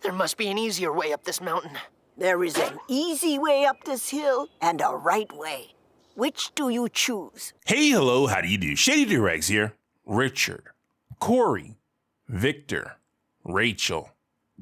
There must be an easier way up this mountain. There is an easy way up this hill and a right way. Which do you choose? Hey, hello, how do you do? Shady Doorags here. Richard, Corey, Victor, Rachel,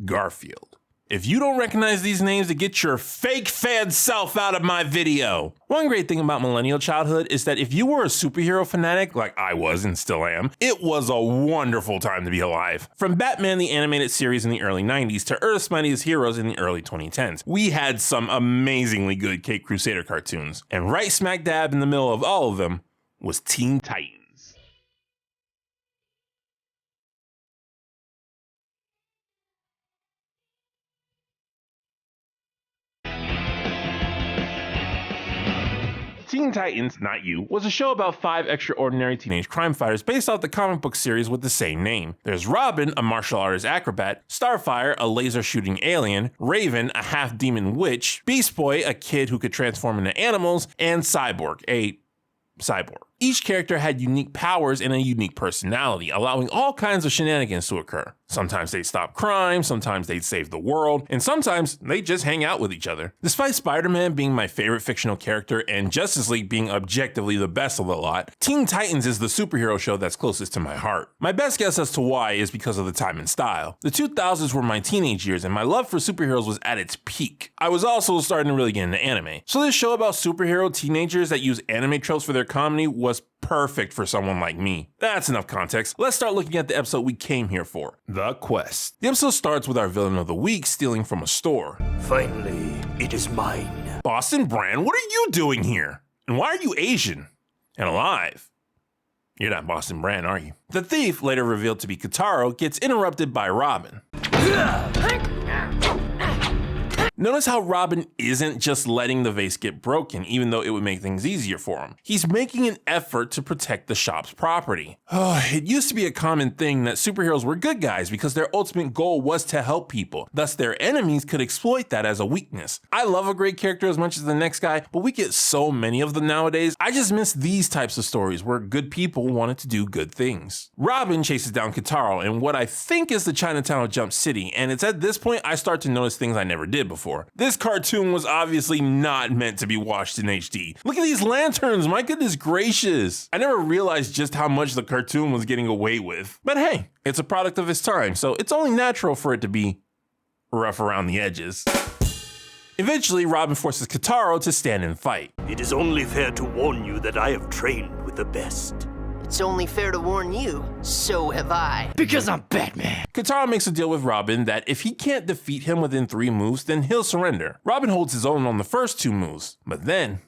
Garfield. If you don't recognize these names, to get your fake fan self out of my video. One great thing about millennial childhood is that if you were a superhero fanatic, like I was and still am, it was a wonderful time to be alive. From Batman the Animated Series in the early 90s to Earth's Mightiest Heroes in the early 2010s, we had some amazingly good Cape Crusader cartoons. And right smack dab in the middle of all of them was Teen Titans. Teen Titans, not you, was a show about 5 extraordinary teenage crime fighters based off the comic book series with the same name. There's Robin, a martial artist acrobat, Starfire, a laser shooting alien, Raven, a half-demon witch, Beast Boy, a kid who could transform into animals, and Cyborg, a cyborg. Each character had unique powers and a unique personality, allowing all kinds of shenanigans to occur. Sometimes they'd stop crime, sometimes they'd save the world, and sometimes they'd just hang out with each other. Despite Spider-Man being my favorite fictional character and Justice League being objectively the best of the lot, Teen Titans is the superhero show that's closest to my heart. My best guess as to why is because of the time and style. The 2000s were my teenage years and my love for superheroes was at its peak. I was also starting to really get into anime. So this show about superhero teenagers that use anime tropes for their comedy was perfect for someone like me. That's enough context. Let's start looking at the episode we came here for, The Quest. The episode starts with our villain of the week stealing from a store. Finally, it is mine. Boston Brand, what are you doing here? And why are you Asian? And alive? You're not Boston Brand, are you? The thief, later revealed to be Kitaro, gets interrupted by Robin. Notice how Robin isn't just letting the vase get broken, even though it would make things easier for him. He's making an effort to protect the shop's property. It used to be a common thing that superheroes were good guys because their ultimate goal was to help people. Thus, their enemies could exploit that as a weakness. I love a great character as much as the next guy, but we get so many of them nowadays. I just miss these types of stories where good people wanted to do good things. Robin chases down Kitaro in what I think is the Chinatown of Jump City, and it's at this point I start to notice things I never did before. This cartoon was obviously not meant to be watched in HD. Look at these lanterns, my goodness gracious. I never realized just how much the cartoon was getting away with. But hey, it's a product of its time, so it's only natural for it to be rough around the edges. Eventually, Robin forces Kitaro to stand and fight. It is only fair to warn you that I have trained with the best. It's only fair to warn you, so have I. Because I'm Batman. Kitaro makes a deal with Robin that if he can't defeat him within 3 moves, then he'll surrender. Robin holds his own on the first 2 moves, but then...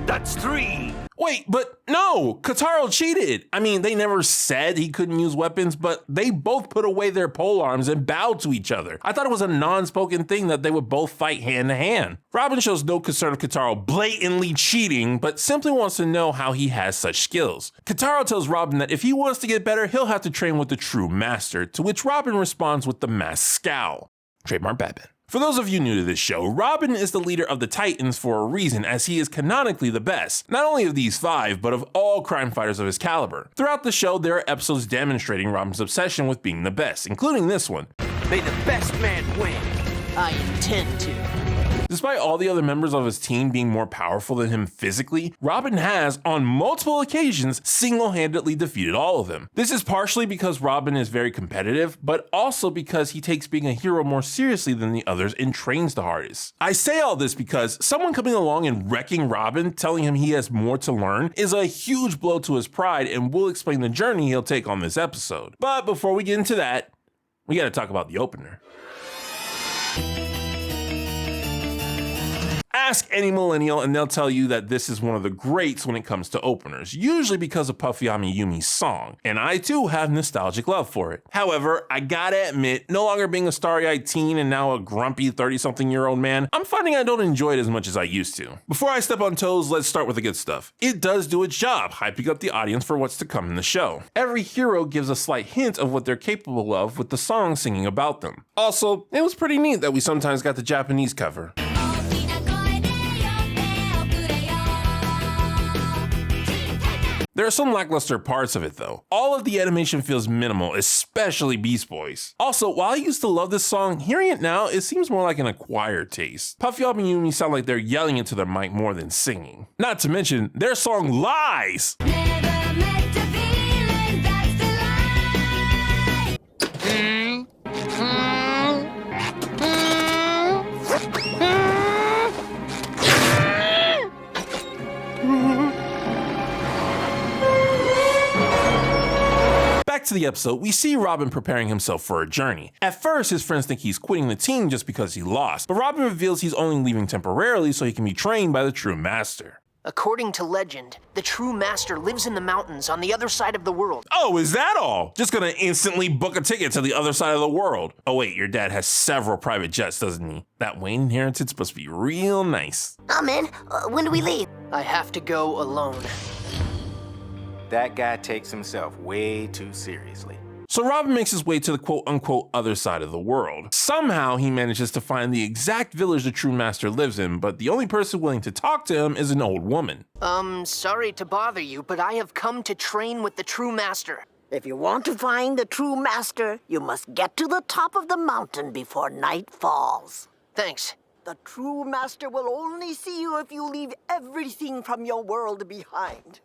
That's 3! Wait, but no! Kitaro cheated! I mean, they never said he couldn't use weapons, but they both put away their polearms and bowed to each other. I thought it was a non-spoken thing that they would both fight hand to hand. Robin shows no concern of Kitaro blatantly cheating, but simply wants to know how he has such skills. Kitaro tells Robin that if he wants to get better, he'll have to train with the true master, to which Robin responds with the masked scowl. Trademark Batman. For those of you new to this show, Robin is the leader of the Titans for a reason, as he is canonically the best, not only of these 5, but of all crime fighters of his caliber. Throughout the show, there are episodes demonstrating Robin's obsession with being the best, including this one. May the best man win. I intend to. Despite all the other members of his team being more powerful than him physically, Robin has, on multiple occasions, single-handedly defeated all of them. This is partially because Robin is very competitive, but also because he takes being a hero more seriously than the others and trains the hardest. I say all this because someone coming along and wrecking Robin, telling him he has more to learn, is a huge blow to his pride, and we'll explain the journey he'll take on this episode. But before we get into that, we gotta talk about the opener. Ask any millennial and they'll tell you that this is one of the greats when it comes to openers, usually because of Puffy Amiyumi's song, and I too have nostalgic love for it. However, I gotta admit, no longer being a starry-eyed teen and now a grumpy 30-something-year-old man, I'm finding I don't enjoy it as much as I used to. Before I step on toes, let's start with the good stuff. It does do its job, hyping up the audience for what's to come in the show. Every hero gives a slight hint of what they're capable of with the song singing about them. Also, it was pretty neat that we sometimes got the Japanese cover. There are some lackluster parts of it though. All of the animation feels minimal, especially Beast Boy's. Also, while I used to love this song, hearing it now, it seems more like an acquired taste. Puffy and Yumi sound like they're yelling into their mic more than singing. Not to mention, their song lies! Back to the episode, we see Robin preparing himself for a journey. At first, his friends think he's quitting the team just because he lost, but Robin reveals he's only leaving temporarily so he can be trained by the true master. According to legend, the true master lives in the mountains on the other side of the world. Oh, is that all? Just gonna instantly book a ticket to the other side of the world. Oh wait, your dad has several private jets, doesn't he? That Wayne inheritance must be real nice. I'm in. When do we leave? I have to go alone. That guy takes himself way too seriously. So Robin makes his way to the quote-unquote other side of the world. Somehow he manages to find the exact village the true master lives in, but the only person willing to talk to him is an old woman. Sorry to bother you, but I have come to train with the true master. If you want to find the true master, you must get to the top of the mountain before night falls. Thanks. The true master will only see you if you leave everything from your world behind.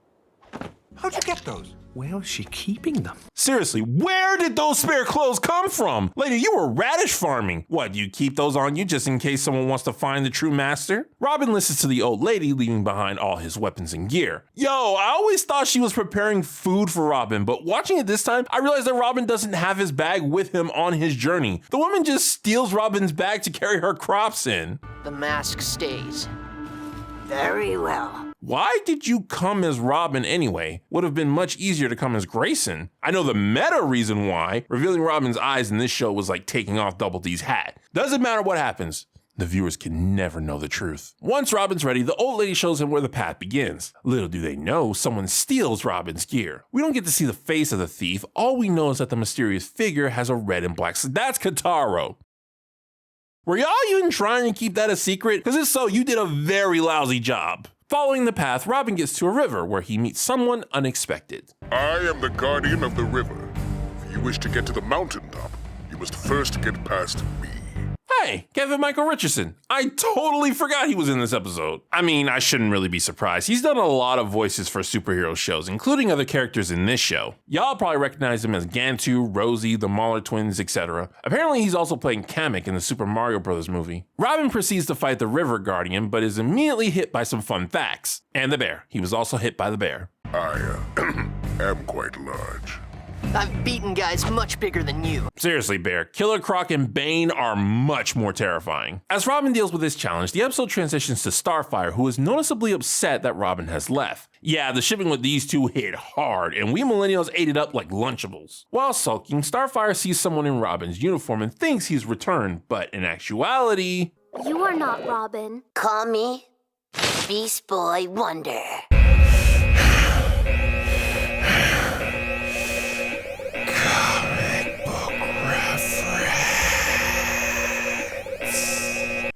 How'd you get those? Where is she keeping them? Seriously, where did those spare clothes come from? Lady, you were radish farming. What, do you keep those on you just in case someone wants to find the true master? Robin listens to the old lady, leaving behind all his weapons and gear. Yo, I always thought she was preparing food for Robin, but watching it this time, I realized that Robin doesn't have his bag with him on his journey. The woman just steals Robin's bag to carry her crops in. The mask stays. Very well. Why did you come as Robin anyway? Would have been much easier to come as Grayson. I know the meta reason why. Revealing Robin's eyes in this show was like taking off Double D's hat. Doesn't matter what happens. The viewers can never know the truth. Once Robin's ready, the old lady shows him where the path begins. Little do they know, someone steals Robin's gear. We don't get to see the face of the thief. All we know is that the mysterious figure has a red and black. That's Kataro. Were y'all even trying to keep that a secret? Because if so, you did a very lousy job. Following the path, Robin gets to a river where he meets someone unexpected. I am the guardian of the river. If you wish to get to the mountaintop, you must first get past me. Hey, Kevin Michael Richardson. I totally forgot he was in this episode. I mean, I shouldn't really be surprised. He's done a lot of voices for superhero shows, including other characters in this show. Y'all probably recognize him as Gantu, Rosie, the Mauler twins, etc. Apparently, he's also playing Kamek in the Super Mario Bros. Movie. Robin proceeds to fight the River Guardian, but is immediately hit by some fun facts. And the bear. He was also hit by the bear. I am quite large. I've beaten guys much bigger than you. Seriously, Bear, Killer Croc and Bane are much more terrifying. As Robin deals with this challenge, the episode transitions to Starfire, who is noticeably upset that Robin has left. Yeah, the shipping with these two hit hard, and we millennials ate it up like Lunchables. While sulking, Starfire sees someone in Robin's uniform and thinks he's returned, but in actuality... You are not Robin. Call me Beast Boy Wonder.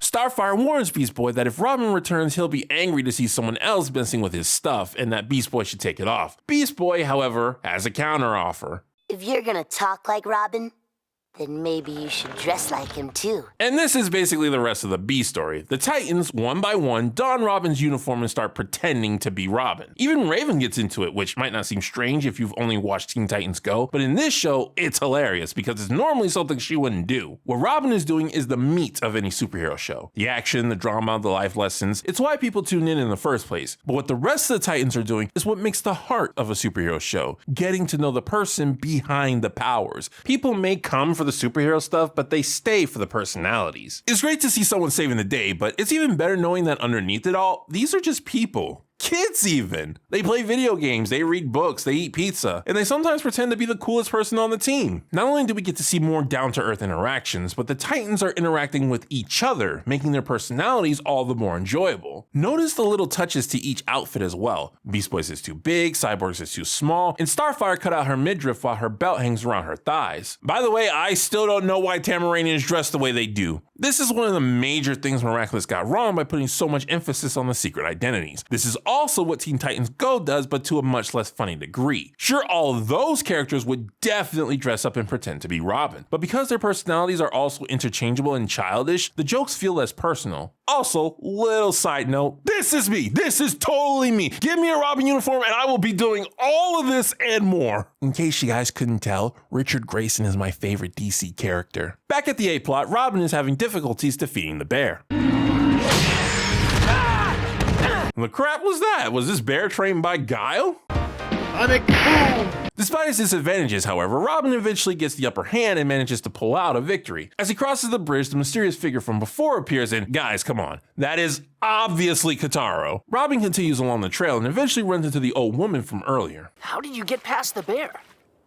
Starfire warns Beast Boy that if Robin returns, he'll be angry to see someone else messing with his stuff and that Beast Boy should take it off. Beast Boy, however, has a counteroffer. If you're gonna talk like Robin, then maybe you should dress like him too. And this is basically the rest of the B story. The Titans, one by one, don Robin's uniform and start pretending to be Robin. Even Raven gets into it, which might not seem strange if you've only watched Teen Titans Go, but in this show, it's hilarious because it's normally something she wouldn't do. What Robin is doing is the meat of any superhero show. The action, the drama, the life lessons. It's why people tune in the first place. But what the rest of the Titans are doing is what makes the heart of a superhero show. Getting to know the person behind the powers. People may come for the superhero stuff, but they stay for the personalities. It's great to see someone saving the day, but it's even better knowing that underneath it all, these are just people. Kids even. They play video games, they read books, they eat pizza, and they sometimes pretend to be the coolest person on the team. Not only do we get to see more down-to-earth interactions, but the Titans are interacting with each other, making their personalities all the more enjoyable. Notice the little touches to each outfit as well. Beast Boy's is too big, Cyborg's is too small, and Starfire cut out her midriff while her belt hangs around her thighs. By the way, I still don't know why Tamaranians dress the way they do. This is one of the major things Miraculous got wrong by putting so much emphasis on the secret identities. This is also what Teen Titans Go does, but to a much less funny degree. Sure, all of those characters would definitely dress up and pretend to be Robin, but because their personalities are also interchangeable and childish, the jokes feel less personal. Also, little side note, this is me. This is totally me. Give me a Robin uniform and I will be doing all of this and more. In case you guys couldn't tell, Richard Grayson is my favorite DC character. Back at the A-plot, Robin is having difficulties defeating the bear. The crap was that? Was this bear trained by Guile? Despite his disadvantages, however, Robin eventually gets the upper hand and manages to pull out a victory. As he crosses the bridge, the mysterious figure from before appears and, guys, come on, that is obviously Kotaro. Robin continues along the trail and eventually runs into the old woman from earlier. How did you get past the bear?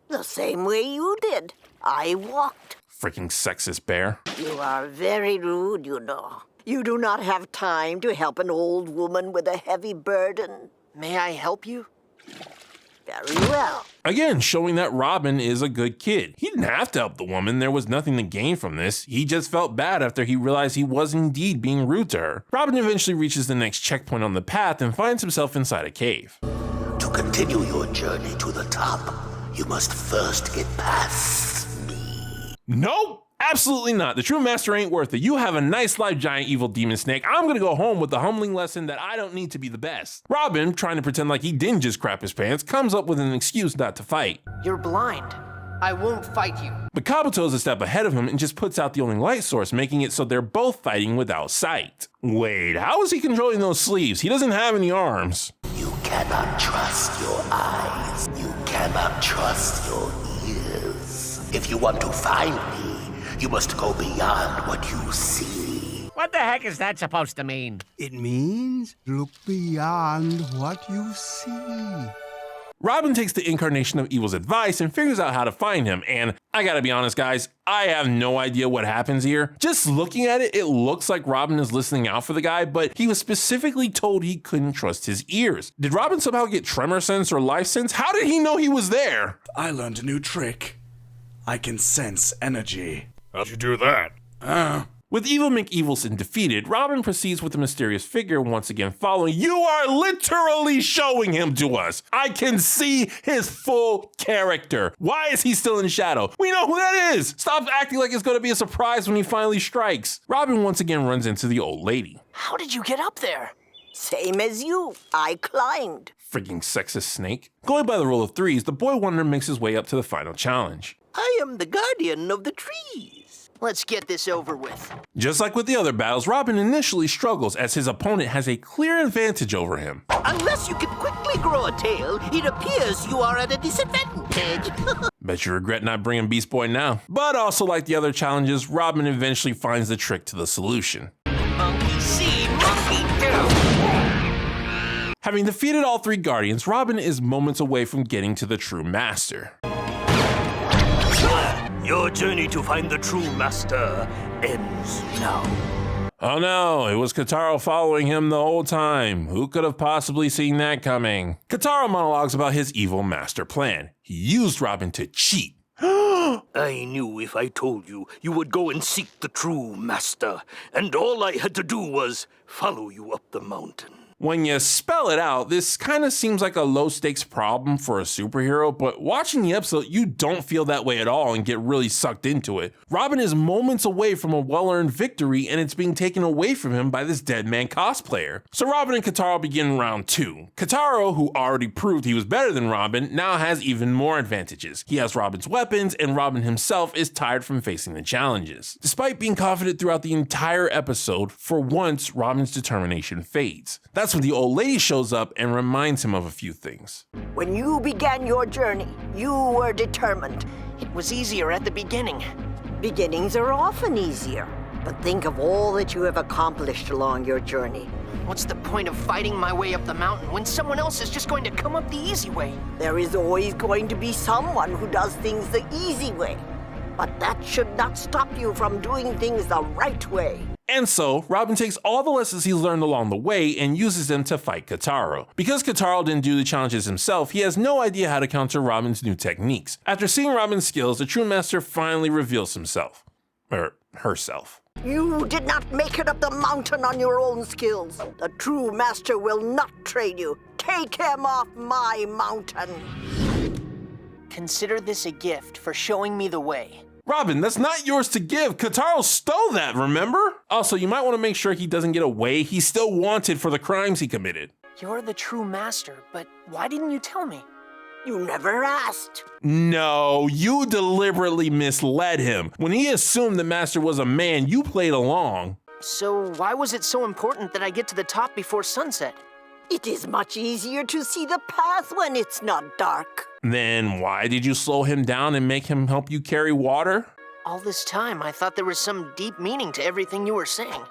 The same way you did. I walked. Freaking sexist bear. You are very rude, you know. You do not have time to help an old woman with a heavy burden. May I help you? Very well. Again, showing that Robin is a good kid. He didn't have to help the woman. There was nothing to gain from this. He just felt bad after he realized he was indeed being rude to her. Robin eventually reaches the next checkpoint on the path and finds himself inside a cave. To continue your journey to the top, you must first get past me. Nope. Absolutely not. The true master ain't worth it. You have a nice life, giant evil demon snake. I'm gonna go home with the humbling lesson that I don't need to be the best. Robin, trying to pretend like he didn't just crap his pants, comes up with an excuse not to fight. You're blind. I won't fight you. But Kabuto's a step ahead of him and just puts out the only light source, making it so they're both fighting without sight. Wait, how is he controlling those sleeves? He doesn't have any arms. You cannot trust your eyes. You cannot trust your ears. If you want to find me, you must go beyond what you see. What the heck is that supposed to mean? It means look beyond what you see. Robin takes the incarnation of evil's advice and figures out how to find him, and I gotta be honest guys, I have no idea what happens here. Just looking at it, it looks like Robin is listening out for the guy, but he was specifically told he couldn't trust his ears. Did Robin somehow get tremor sense or life sense? How did he know he was there? I learned a new trick. I can sense energy. How'd you do that? With Evil McEvilson defeated, Robin proceeds with the mysterious figure once again following. You are literally showing him to us. I can see his full character. Why is he still in shadow? We know who that is. Stop acting like it's going to be a surprise when he finally strikes. Robin once again runs into the old lady. How did you get up there? Same as you. I climbed. Freaking sexist snake. Going by the rule of threes, the boy wonder makes his way up to the final challenge. I am the guardian of the trees. Let's get this over with. Just like with the other battles, Robin initially struggles as his opponent has a clear advantage over him. Unless you can quickly grow a tail, it appears you are at a disadvantage. Bet you regret not bringing Beast Boy now. But also like the other challenges, Robin eventually finds the trick to the solution. Monkey see, monkey do. Having defeated all three Guardians, Robin is moments away from getting to the true master. Your journey to find the true master ends now. Oh no, it was Kotaro following him the whole time. Who could have possibly seen that coming? Kotaro monologues about his evil master plan. He used Robin to cheat. I knew if I told you, you would go and seek the true master, and all I had to do was follow you up the mountain. When you spell it out, this kind of seems like a low-stakes problem for a superhero, but watching the episode, you don't feel that way at all and get really sucked into it. Robin is moments away from a well-earned victory, and it's being taken away from him by this dead man cosplayer. So Robin and Kotaro begin round 2. Kotaro, who already proved he was better than Robin, now has even more advantages. He has Robin's weapons, and Robin himself is tired from facing the challenges. Despite being confident throughout the entire episode, for once, Robin's determination fades. That's when the old lady shows up and reminds him of a few things. When you began your journey, you were determined. It was easier at the beginning. Beginnings are often easier, but think of all that you have accomplished along your journey. What's the point of fighting my way up the mountain when someone else is just going to come up the easy way? There is always going to be someone who does things the easy way, but that should not stop you from doing things the right way. And so, Robin takes all the lessons he's learned along the way and uses them to fight Kotaro. Because Kotaro didn't do the challenges himself, he has no idea how to counter Robin's new techniques. After seeing Robin's skills, the true master finally reveals himself. Or herself. You did not make it up the mountain on your own skills. The true master will not trade you. Take him off my mountain. Consider this a gift for showing me the way. Robin, that's not yours to give. Kotaro stole that, remember? Also, you might want to make sure he doesn't get away. He's still wanted for the crimes he committed. You're the true master, but why didn't you tell me? You never asked. No, you deliberately misled him. When he assumed the master was a man, you played along. So why was it so important that I get to the top before sunset? It is much easier to see the path when it's not dark. Then why did you slow him down and make him help you carry water? All this time, I thought there was some deep meaning to everything you were saying.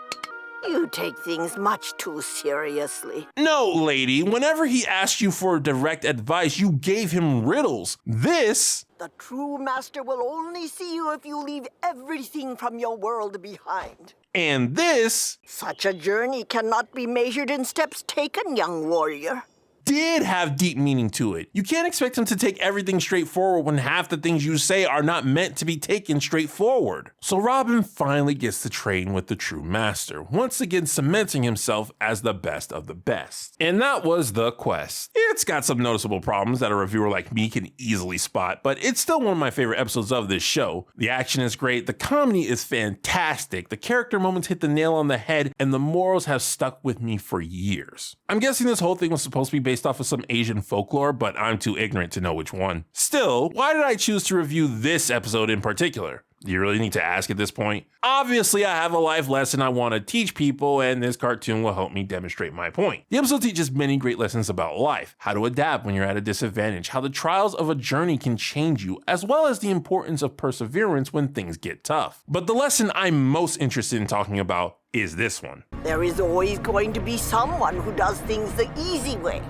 You take things much too seriously. No, lady. Whenever he asked you for direct advice, you gave him riddles. This... The true master will only see you if you leave everything from your world behind. And this... Such a journey cannot be measured in steps taken, young warrior. Did have deep meaning to it. You can't expect him to take everything straightforward when half the things you say are not meant to be taken straightforward. So Robin finally gets to train with the true master, once again cementing himself as the best of the best. And that was the quest. It's got some noticeable problems that a reviewer like me can easily spot, but it's still one of my favorite episodes of this show. The action is great, the comedy is fantastic, the character moments hit the nail on the head, and the morals have stuck with me for years. I'm guessing this whole thing was supposed to be based off of some Asian folklore, but I'm too ignorant to know which one. Still, why did I choose to review this episode in particular? Do you really need to ask at this point? Obviously, I have a life lesson I want to teach people, and this cartoon will help me demonstrate my point. The episode teaches many great lessons about life, how to adapt when you're at a disadvantage, how the trials of a journey can change you, as well as the importance of perseverance when things get tough. But the lesson I'm most interested in talking about is this one. There is always going to be someone who does things the easy way.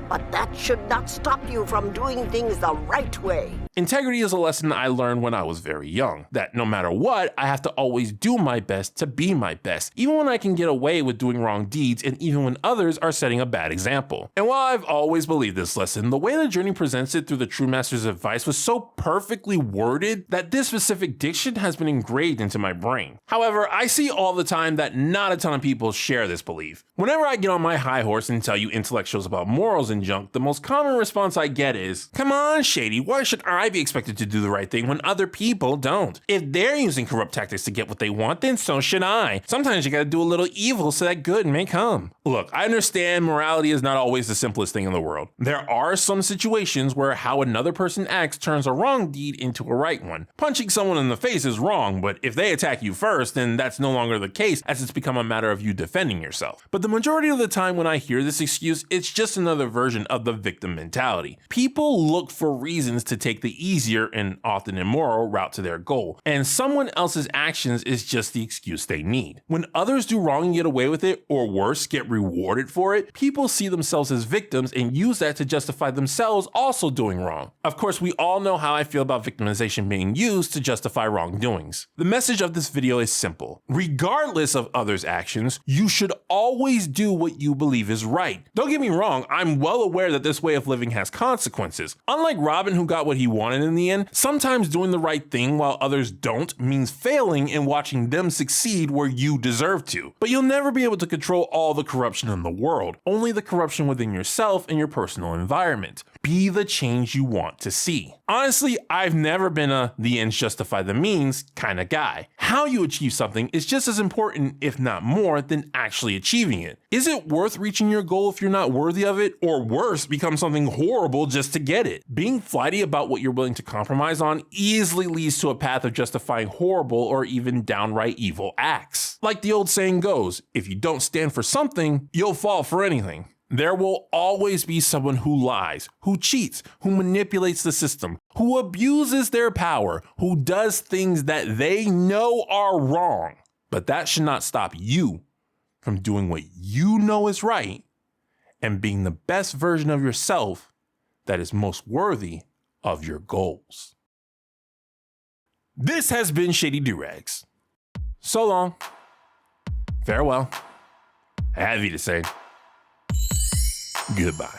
But that should not stop you from doing things the right way. Integrity is a lesson I learned when I was very young, that no matter what, I have to always do my best to be my best, even when I can get away with doing wrong deeds and even when others are setting a bad example. And while I've always believed this lesson, the way the journey presents it through the True Master's advice was so perfectly worded that this specific diction has been engraved into my brain. However, I see all the time that not a ton of people share this belief. Whenever I get on my high horse and tell you intellectuals about morals and junk, the most common response I get is, "Come on, Shady, why should I be expected to do the right thing when other people don't? If they're using corrupt tactics to get what they want, then so should I. Sometimes you gotta do a little evil so that good may come." Look, I understand morality is not always the simplest thing in the world. There are some situations where how another person acts turns a wrong deed into a right one. Punching someone in the face is wrong, but if they attack you first, then that's no longer the case, as it's become a matter of you defending yourself. But the majority of the time when I hear this excuse, it's just another version of the victim mentality. People look for reasons to take the easier and often immoral route to their goal, and someone else's actions is just the excuse they need. When others do wrong and get away with it, or worse, get rewarded for it, people see themselves as victims and use that to justify themselves also doing wrong. Of course, we all know how I feel about victimization being used to justify wrongdoings. The message of this video is simple. Regardless of others' actions, you should always do what you believe is right. Don't get me wrong, I'm well aware that this way of living has consequences. Unlike Robin, who got what he wanted in the end, sometimes doing the right thing while others don't means failing and watching them succeed where you deserve to. But you'll never be able to control all the corruption in the world, only the corruption within yourself and your personal environment. Be the change you want to see. Honestly, I've never been a the ends justify the means kind of guy. How you achieve something is just as important, if not more, than actually achieving it. Is it worth reaching your goal if you're not worthy of it? Or worse, become something horrible just to get it? Being flighty about what you're willing to compromise on easily leads to a path of justifying horrible or even downright evil acts. Like the old saying goes, if you don't stand for something, you'll fall for anything. There will always be someone who lies, who cheats, who manipulates the system, who abuses their power, who does things that they know are wrong. But that should not stop you from doing what you know is right and being the best version of yourself that is most worthy of your goals. This has been Shady Doorags. So long. Farewell. I have you to say. Goodbye.